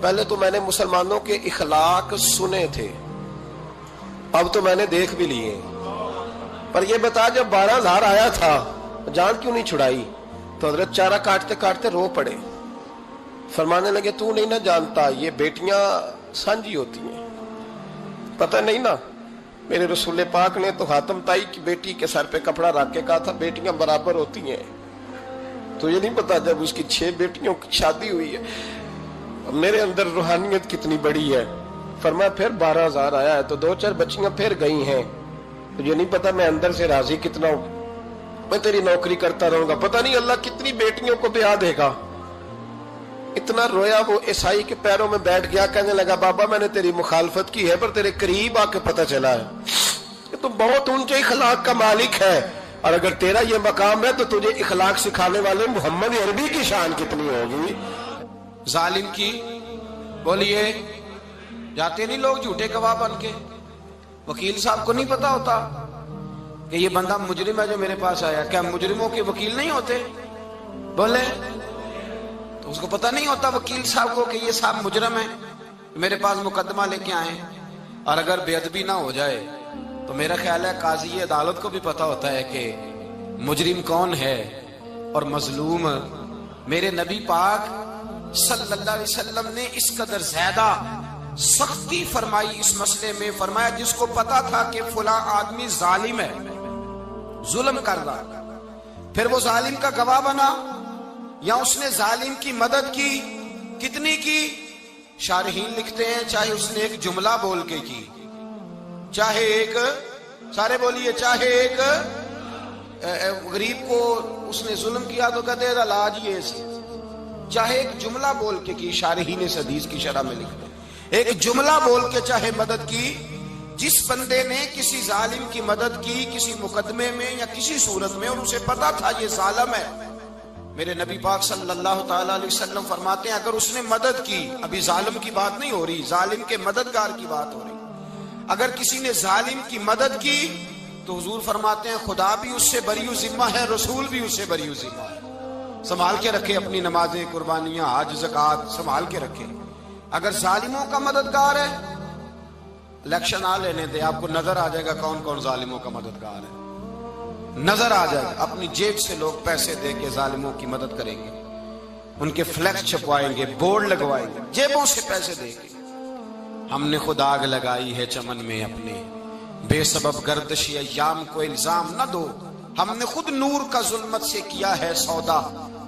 پہلے تو میں نے مسلمانوں کے اخلاق سنے تھے، اب تو میں نے دیکھ بھی لیے. پر یہ بتا جب 12,000 آیا تھا جان کیوں نہیں چھڑائی؟ تو حضرت چارہ کاٹتے کاٹتے رو پڑے، فرمانے لگے تو نہیں نہ جانتا یہ بیٹیاں سانجی ہوتی ہیں، پتہ نہیں نا. میرے رسول پاک نے تو حاتم تائی کی بیٹی کے سر پہ کپڑا رکھ کے کہا تھا بیٹیاں برابر ہوتی ہیں. تو یہ نہیں پتا جب اس کی 6 بیٹیوں کی شادی ہوئی ہے میرے اندر روحانیت کتنی بڑی ہے. فرمایا پھر 12,000 آیا ہے تو 2-4 بچیاں پھر گئی ہیں، تو یہ نہیں پتا میں اندر سے راضی کتنا ہوں، میں تیری نوکری کرتا رہوں گا، پتہ نہیں اللہ کتنی بیٹیوں کو بیاہ دے گا. اتنا رویا وہ عیسائی کے پیروں میں بیٹھ گیا، کہنے لگا بابا میں نے تیری مخالفت کی ہے پر تیرے قریب آ کے پتہ چلا ہے کہ تو بہت اونچے اخلاق کا مالک ہے، اور اگر تیرا یہ مقام ہے تو تجھے اخلاق سکھانے والے محمد عربی کی شان کتنی ہوگی. ظالم کی بولیے جاتے نہیں لوگ جھوٹے گواہ بن کے. وکیل صاحب کو نہیں پتا ہوتا کہ یہ بندہ مجرم ہے جو میرے پاس آیا، کیا مجرموں کے وکیل نہیں ہوتے؟ بولے تو اس کو پتہ نہیں ہوتا وکیل صاحب کو کہ یہ صاحب مجرم ہے، میرے پاس مقدمہ لے کے آئے. اور اگر بے ادبی نہ ہو جائے تو میرا خیال ہے قاضی عدالت کو بھی پتا ہوتا ہے کہ مجرم کون ہے اور مظلوم. میرے نبی پاک صلی اللہ علیہ وسلم نے اس قدر زیادہ سختی فرمائی اس مسئلے میں، فرمایا جس کو پتا تھا کہ فلاں آدمی ظالم ہے، ظلم کر رہا، پھر وہ ظالم کا گواہ بنا یا اس نے ظالم کی مدد کی، کتنی کی؟ شارحین لکھتے ہیں چاہے اس نے ایک جملہ بول کے کی، چاہے ایک، سارے بولیے، چاہے ایک غریب کو اس نے ظلم کیا تو کہتے ہیں علاج یہ سی، چاہے ایک جملہ بول کے کی. شارحین اس حدیث کی شرح میں لکھتے ہیں ایک جملہ بول کے چاہے مدد کی. جس بندے نے کسی ظالم کی مدد کی کسی مقدمے میں یا کسی صورت میں اور اسے پتا تھا یہ ظالم ہے، میرے نبی پاک صلی اللہ تعالی علیہ وسلم فرماتے ہیں اگر اس نے مدد کی، ابھی ظالم کی بات نہیں ہو رہی، ظالم کے مددگار کی بات ہو رہی، اگر کسی نے ظالم کی مدد کی تو حضور فرماتے ہیں خدا بھی اس سے بری ذمہ ہے، رسول بھی اس سے بری ذمہ ہے. سنبھال کے رکھے اپنی نمازیں، قربانیاں، حج، زکوٰۃ سنبھال کے رکھے. اگر ظالموں کا مددگار ہے، الیکشن آ لینے دے، آپ کو نظر آ جائے گا کون کون ظالموں کا مددگار ہے، نظر آ جائے گا. اپنی جیب سے لوگ پیسے دے کے ظالموں کی مدد کریں گے، ان کے فلیکس چھپوائیں گے، بورڈ لگوائیں گے، جیبوں سے پیسے دے کے. ہم نے خود آگ لگائی ہے چمن میں اپنے، بے سبب گردشی ایام کو الزام نہ دو، ہم نے خود نور کا ظلمت سے کیا ہے سودا،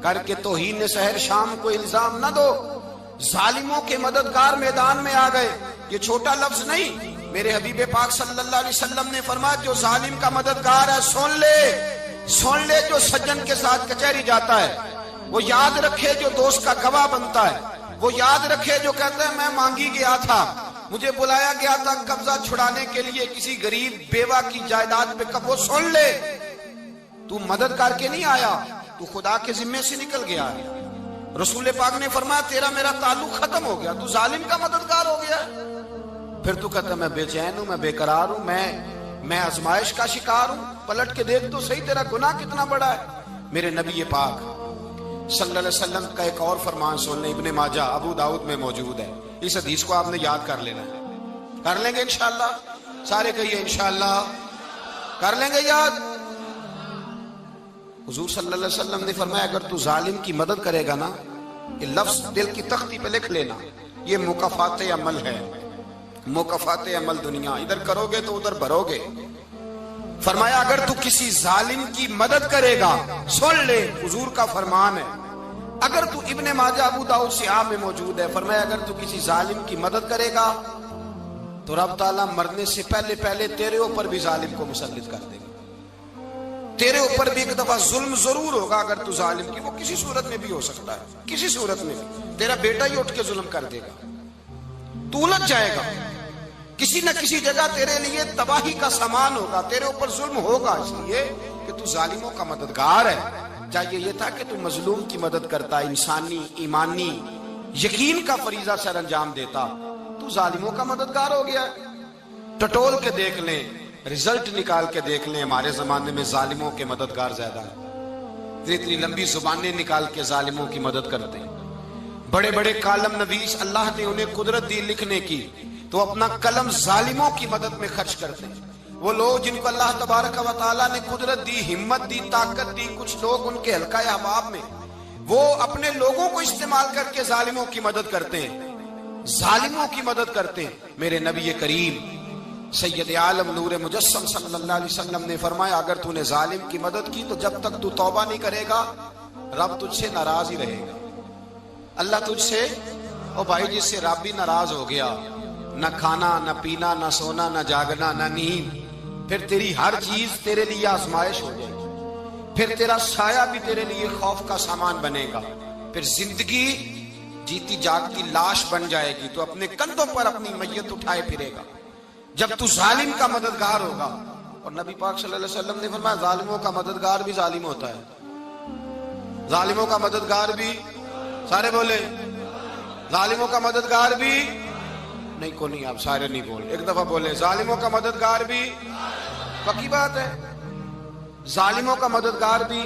کر کے توہین سحر شام کو الزام نہ دو. ظالموں کے مددگار میدان میں آ گئے، یہ چھوٹا لفظ نہیں. میرے حبیب پاک صلی اللہ علیہ وسلم نے فرمایا جو ظالم کا مددگار ہے سن لے جو سجن کے ساتھ کچہری جاتا ہے، وہ یاد رکھے جو دوست کا گواہ بنتا ہے، وہ یاد رکھے جو کہتا ہے میں مانگی گیا تھا، مجھے بلایا گیا تھا قبضہ چھڑانے کے لیے کسی غریب بیوہ کی جائیداد پہ، کب وہ سن لے تو مدد کر کے نہیں آیا، تو خدا کے ذمے سے نکل گیا ہے. رسول پاک نے فرمایا تیرا میرا تعلق ختم ہو گیا، تو ظالم کا مددگار ہو گیا. پھر تو کہتا میں بے چین ہوں، میں بے قرار ہوں، میں آزمائش کا شکار ہوں. پلٹ کے دیکھ تو صحیح تیرا گناہ کتنا بڑا ہے. میرے نبی پاک صلی اللہ علیہ وسلم کا ایک اور فرمان سن لیں، ابن ماجہ ابو داؤد میں موجود ہے. اس حدیث کو آپ نے یاد کر لینا ہے. کر لیں گے انشاءاللہ؟ سارے کہیے انشاءاللہ کر لیں گے یاد. حضور صلی اللہ علیہ وسلم نے فرمایا اگر تو ظالم کی مدد کرے گا نا، یہ لفظ دل کی تختی پہ لکھ لینا، یہ مکافات عمل ہے، مکافات عمل دنیا، ادھر کرو گے تو ادھر بھرو گے. فرمایا اگر تو کسی ظالم کی مدد کرے گا، سن لے حضور کا فرمان ہے، اگر تو ابن ماجہ ابو داؤد سیاہ میں موجود ہے، فرمایا اگر تو کسی ظالم کی مدد کرے گا تو رب تعالیٰ مرنے سے پہلے تیرے اوپر بھی ظالم کو مسلط کر دے گا. تیرے اوپر بھی ایک دفعہ ظلم ضرور ہوگا اگر تو ظالم کی، وہ کسی صورت میں بھی ہو سکتا ہے، کسی صورت میں بھی تیرا بیٹا ہی اٹھ کے ظلم کر دے گا، تو الجھ جائے گا، کسی نہ کسی جگہ تیرے لیے تباہی کا سامان ہوگا، تیرے اوپر ظلم ہوگا، اس لیے کہ تو ظالموں کا مددگار ہے. چاہیے یہ تھا کہ تو مظلوم کی مدد کرتا، انسانی ایمانی یقین کا فریضہ سر انجام دیتا، تو ظالموں کا مددگار ہو گیا. ٹٹول کے دیکھ لیں، رزلٹ نکال کے دیکھ لیں، ہمارے زمانے میں ظالموں کے مددگار زیادہ ہیں. اتنی لمبی زبانیں نکال کے ظالموں کی مدد کرتے ہیں. بڑے بڑے کالم نویس اللہ نے انہیں قدرت دی لکھنے کی، تو اپنا قلم ظالموں کی مدد میں خرچ کرتے ہیں۔ وہ لوگ جن کو اللہ تبارک و تعالیٰ نے قدرت دی، ہمت دی، طاقت دی، کچھ لوگ ان کے حلقہ احباب میں، وہ اپنے لوگوں کو استعمال کر کے ظالموں کی مدد کرتے ہیں، ظالموں کی مدد کرتے ہیں۔ میرے نبی کریم سید عالم نور مجسم صلی اللہ علیہ وسلم نے فرمایا، اگر تو نے ظالم کی مدد کی تو جب تک تو توبہ نہیں کرے گا رب تجھ سے ناراض ہی رہے گا۔ اللہ تجھ سے، او بھائی جس سے رب بھی ناراض ہو گیا، نہ کھانا نہ پینا نہ سونا نہ جاگنا نہ نیند، پھر تیری ہر چیز تیرے لیے آزمائش ہو جائے گی، پھر تیرا سایہ بھی تیرے لیے خوف کا سامان بنے گا، پھر زندگی جیتی جاگتی لاش بن جائے گی، تو اپنے کندھوں پر اپنی میت اٹھائے پھرے گا جب تو ظالم کا مددگار ہوگا۔ اور نبی پاک صلی اللہ علیہ وسلم نے فرمایا، ظالموں کا مددگار بھی ظالم ہوتا ہے، ظالموں کا مددگار بھی، سارے بولے ظالموں کا مددگار بھی نہیں، کو نہیں، آپ سارے نہیں بولے، ایک دفعہ بولے ظالموں کا مددگار بھی، پکی بات ہے، ظالموں کا مددگار بھی۔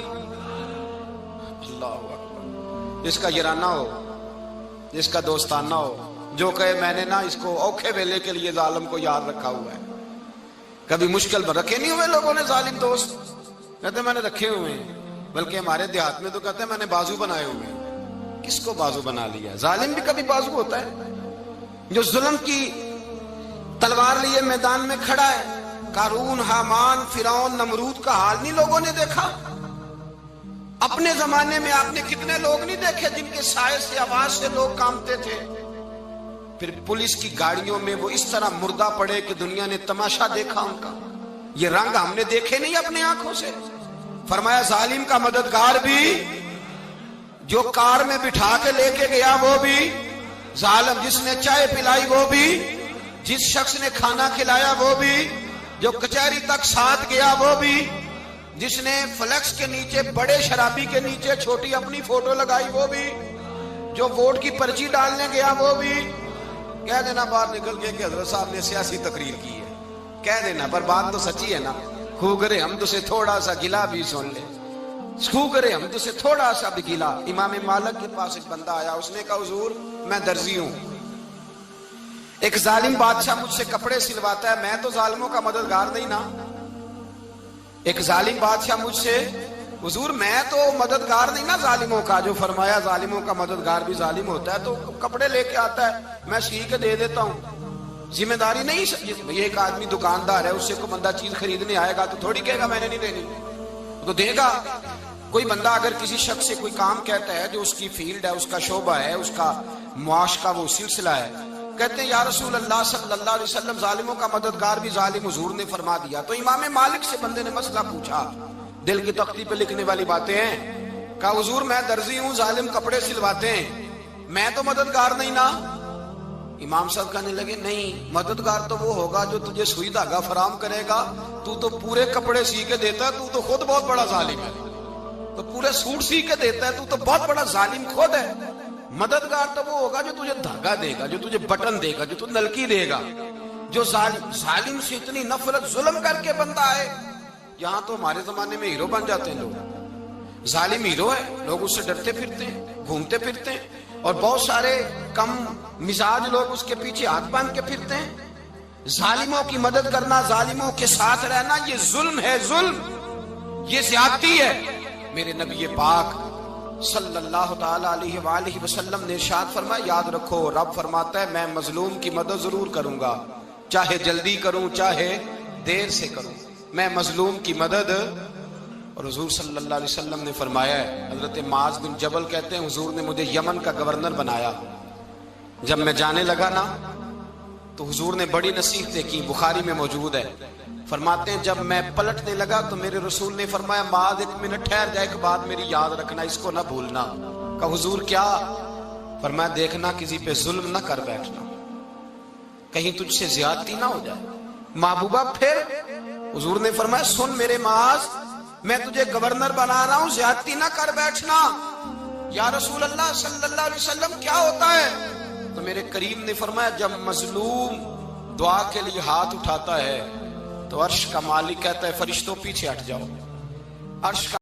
اللہ اکبر، جس کا یارانہ ہو، جس کا دوستانہ ہو، جو کہے میں نے نا اس کو اوکھے ویلے کے لیے ظالم کو یاد رکھا ہوا ہے۔ کبھی مشکل میں رکھے نہیں ہوئے لوگوں نے ظالم دوست، کہتے میں نے رکھے ہوئے ہیں، بلکہ ہمارے دیہات میں تو کہتے ہیں میں نے بازو بنائے ہوئے ہیں۔ کس کو بازو بنا لیا؟ ظالم بھی کبھی بازو ہوتا ہے، جو ظلم کی تلوار لیے میدان میں کھڑا ہے۔ قارون، حامان، فرعون، نمرود کا حال نہیں لوگوں نے دیکھا؟ اپنے زمانے میں آپ نے کتنے لوگ نہیں دیکھے جن کے سائے سے، آواز سے لوگ کانپتے تھے؟ پھر پولیس کی گاڑیوں میں وہ اس طرح مردہ پڑے کہ دنیا نے تماشا دیکھا ان کا۔ یہ رنگ ہم نے دیکھے نہیں اپنے آنکھوں سے۔ فرمایا ظالم کا مددگار بھی، جو کار میں بٹھا کے لے کے گیا وہ بھی ظالم، جس نے چائے پلائی وہ بھی، جس شخص نے کھانا کھلایا وہ بھی، جو کچہری تک ساتھ گیا وہ بھی، جس نے فلیکس کے نیچے، بڑے شرابی کے نیچے چھوٹی اپنی فوٹو لگائی وہ بھی، جو ووٹ کی پرچی ڈالنے گیا وہ بھی۔ کہہ دینا باہر نکل کے کہ حضرت صاحب نے سیاسی تقریر کی ہے، کہہ دینا، پر بات تو سچی ہے نا۔ خو کرے ہم تو سے تھوڑا سا گلا بھی سن لے، خو کرے ہم تو سے تھوڑا سا بھی گلا۔ امام مالک کے پاس ایک بندہ آیا، اس نے کہا حضور میں درزی ہوں، ایک ظالم بادشاہ مجھ سے کپڑے سلواتا ہے، میں تو ظالموں کا مددگار نہیں نا۔ ایک ظالم بادشاہ مجھ سے، حضور میں تو مددگار نہیں نا ظالموں کا۔ جو فرمایا ظالموں کا مددگار بھی ظالم ہوتا ہے، تو کپڑے لے کے آتا ہے میں سی کے دے دیتا ہوں، ذمہ داری نہیں۔ یہ ایک آدمی دکاندار ہے، اس سے کوئی بندہ چیز خریدنے آئے گا تو تھوڑی کہے گا میں نے نہیں دینی، تو دے گا۔ کوئی بندہ اگر کسی شخص سے کوئی کام کہتا ہے جو اس کی فیلڈ ہے، اس کا شعبہ ہے، اس کا معاش کا وہ سلسلہ ہے، کہتے ہیں یا رسول اللہ صلی اللہ علیہ وسلم ظالموں کا مددگار بھی ظالم، حضور نے فرما دیا۔ تو امام مالک سے بندے نے مسئلہ پوچھا، دل کی تختی پہ لکھنے والی باتیں ہیں، کہا حضور میں درزی ہوں، ظالم کپڑے سلواتے ہیں، میں تو مددگار نہیں نا۔ امام صاحب کہنے لگے نہیں، مددگار تو وہ ہوگا جو تجھے سوئی دھاگا فراہم کرے گا، تو تو پورے کپڑے سی کے دیتا ہے، تو خود بہت بڑا ظالم ہے، تو پورے سوٹ سی کے دیتا ہے، تو بہت بڑا ظالم خود ہے۔ مددگار تو وہ ہوگا جو تجھے دھاگا دے گا، جو تجھے بٹن دے گا، جو تجھے نلکی دے گا۔ جو ظالم سے اتنی نفرت ظلم کر کے بندہ آئے، یہاں تو ہمارے زمانے میں ہیرو بن جاتے ہیں لوگ، ظالم ہیرو ہے، لوگ اس سے ڈرتے پھرتے ہیں، گھومتے پھرتے ہیں، اور بہت سارے کم مزاج لوگ اس کے پیچھے ہاتھ باندھ کے پھرتے ہیں۔ ظالموں کی مدد کرنا، ظالموں کے ساتھ رہنا، یہ ظلم ہے، ظلم، یہ زیادتی ہے۔ میرے نبی پاک صلی اللہ تعالی علیہ وآلہ وسلم نے ارشاد فرمایا، یاد رکھو رب فرماتا ہے میں مظلوم کی مدد ضرور کروں گا، چاہے جلدی کروں چاہے دیر سے کروں، میں مظلوم کی مدد۔ اور حضور صلی اللہ علیہ وسلم نے فرمایا ہے، حضرت معاذ بن جبل کہتے ہیں حضور نے مجھے یمن کا گورنر بنایا، جب میں جانے لگا نا تو حضور نے بڑی نصیحتیں کی، بخاری میں موجود ہے، فرماتے ہیں جب میں پلٹنے لگا تو میرے رسول نے فرمایا معاذ ایک منٹ ٹھہر جا، ایک بات میری یاد رکھنا، اس کو نہ بھولنا۔ کہا حضور کیا؟ فرمایا دیکھنا کسی پہ ظلم نہ کر بیٹھنا، کہیں تجھ سے زیادتی نہ ہو جائے۔ محبوبہ پھر حضور نے فرمایا سن میرے معاذ، میں تجھے گورنر بنا رہا ہوں، زیادتی نہ کر بیٹھنا۔ یا رسول اللہ صلی اللہ علیہ وسلم کیا ہوتا ہے؟ تو میرے کریم نے فرمایا جب مظلوم دعا کے لیے ہاتھ اٹھاتا ہے تو عرش کا مالک کہتا ہے فرشتوں پیچھے ہٹ جاؤ، عرش کا